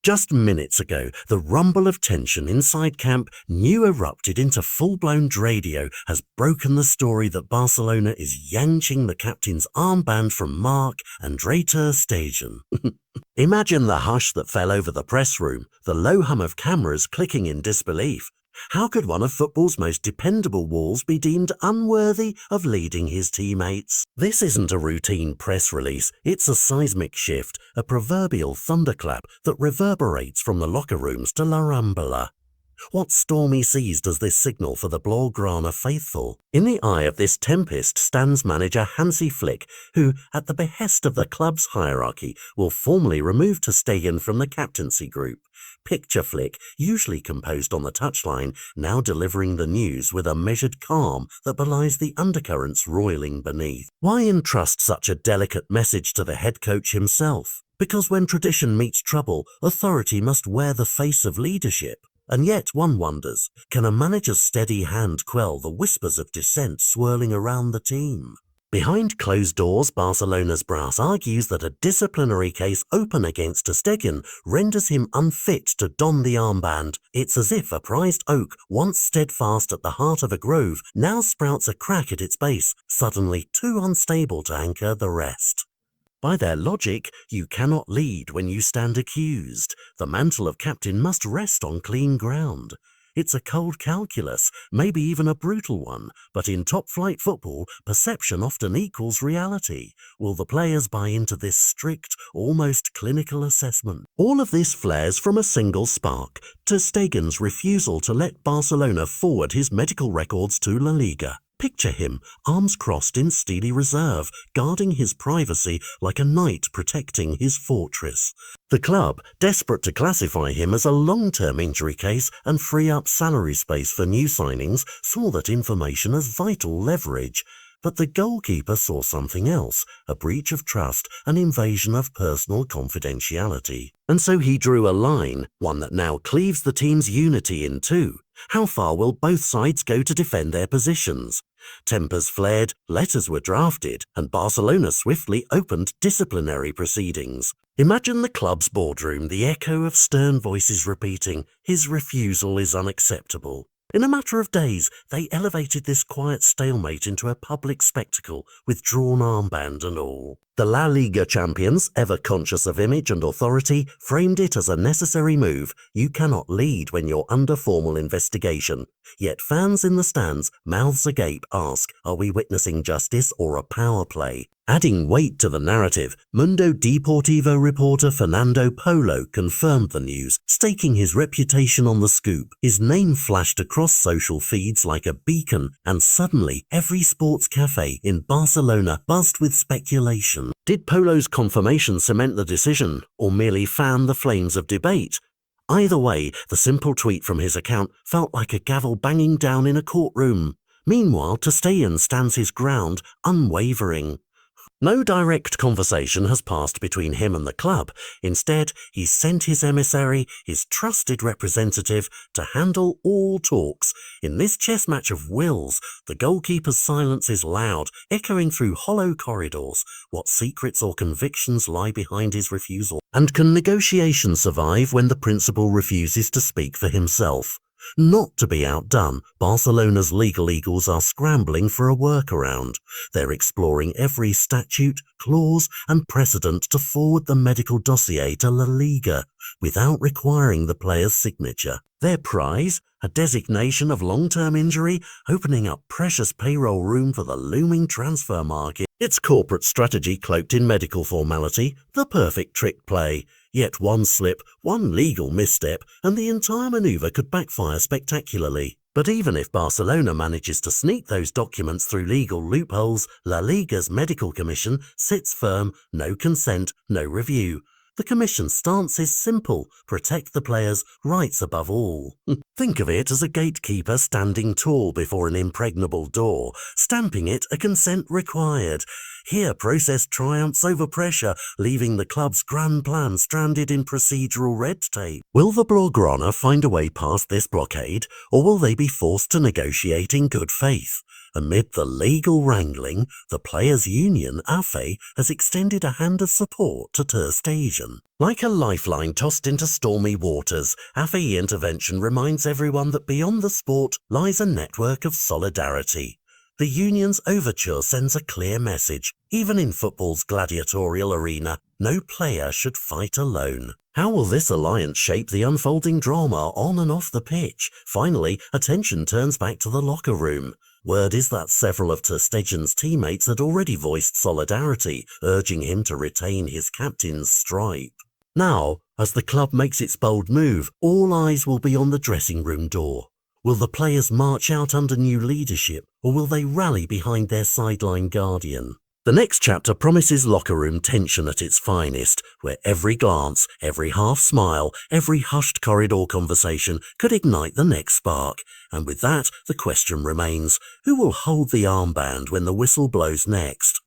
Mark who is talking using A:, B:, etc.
A: Just minutes ago, the rumble of tension inside camp, new erupted into full-blown radio, has broken the story that Barcelona is yanking the captain's armband from Marc Andre ter Stegen. Imagine the hush that fell over the press room, the low hum of cameras clicking in disbelief. How could one of football's most dependable walls be deemed unworthy of leading his teammates? This isn't a routine press release, it's a seismic shift, a proverbial thunderclap that reverberates from the locker rooms to La Rambla. What stormy seas does this signal for the Blaugrana faithful? In the eye of this tempest stands manager Hansi Flick, who, at the behest of the club's hierarchy, will formally remove ter Stegen from the captaincy group. Picture Flick, usually composed on the touchline, now delivering the news with a measured calm that belies the undercurrents roiling beneath. Why entrust such a delicate message to the head coach himself? Because when tradition meets trouble, authority must wear the face of leadership. And yet, one wonders, can a manager's steady hand quell the whispers of dissent swirling around the team? Behind closed doors, Barcelona's brass argues that a disciplinary case open against ter Stegen renders him unfit to don the armband. It's as if a prized oak, once steadfast at the heart of a grove, now sprouts a crack at its base, suddenly too unstable to anchor the rest. By their logic, you cannot lead when you stand accused. The mantle of captain must rest on clean ground. It's a cold calculus, maybe even a brutal one, but in top-flight football, perception often equals reality. Will the players buy into this strict, almost clinical assessment? All of this flares from a single spark: ter Stegen's refusal to let Barcelona forward his medical records to La Liga. Picture him, arms crossed in steely reserve, guarding his privacy like a knight protecting his fortress. The club, desperate to classify him as a long-term injury case and free up salary space for new signings, saw that information as vital leverage. But the goalkeeper saw something else, a breach of trust, an invasion of personal confidentiality. And so he drew a line, one that now cleaves the team's unity in two. How far will both sides go to defend their positions? Tempers flared, letters were drafted, and Barcelona swiftly opened disciplinary proceedings. Imagine the club's boardroom, the echo of stern voices repeating, "His refusal is unacceptable." In a matter of days, they elevated this quiet stalemate into a public spectacle, with drawn armband and all. The La Liga champions, ever conscious of image and authority, framed it as a necessary move. You cannot lead when you're under formal investigation. Yet fans in the stands, mouths agape, ask, are we witnessing justice or a power play? Adding weight to the narrative, Mundo Deportivo reporter Fernando Polo confirmed the news, staking his reputation on the scoop. His name flashed across social feeds like a beacon, and suddenly every sports cafe in Barcelona buzzed with speculation. Did Polo's confirmation cement the decision, or merely fan the flames of debate? Either way, the simple tweet from his account felt like a gavel banging down in a courtroom. Meanwhile, ter Stegen stands his ground, unwavering. No direct conversation has passed between him and the club. Instead, he sent his emissary, his trusted representative, to handle all talks. In this chess match of wills, the goalkeeper's silence is loud, echoing through hollow corridors. What secrets or convictions lie behind his refusal? And can negotiation survive when the principal refuses to speak for himself? Not to be outdone, Barcelona's legal eagles are scrambling for a workaround. They're exploring every statute, clause, and precedent to forward the medical dossier to La Liga without requiring the player's signature. Their prize? A designation of long-term injury, opening up precious payroll room for the looming transfer market. It's corporate strategy cloaked in medical formality, the perfect trick play. Yet one slip, one legal misstep, and the entire maneuver could backfire spectacularly. But even if Barcelona manages to sneak those documents through legal loopholes, La Liga's medical commission sits firm: no consent, no review. The commission's stance is simple: protect the players' rights above all. Think of it as a gatekeeper standing tall before an impregnable door, stamping it a consent required. Here process triumphs over pressure, leaving the club's grand plan stranded in procedural red tape. Will the Blaugrana find a way past this blockade, or will they be forced to negotiate in good faith? Amid the legal wrangling, the players' union, AFE, has extended a hand of support to Ter Stegen. Like a lifeline tossed into stormy waters, AFE intervention reminds everyone that beyond the sport lies a network of solidarity. The union's overture sends a clear message. Even in football's gladiatorial arena, no player should fight alone. How will this alliance shape the unfolding drama on and off the pitch? Finally, attention turns back to the locker room. Word is that several of Ter Stegen's teammates had already voiced solidarity, urging him to retain his captain's stripe. Now, as the club makes its bold move, all eyes will be on the dressing room door. Will the players march out under new leadership, or will they rally behind their sideline guardian? The next chapter promises locker room tension at its finest, where every glance, every half smile, every hushed corridor conversation could ignite the next spark. And with that, the question remains, who will hold the armband when the whistle blows next?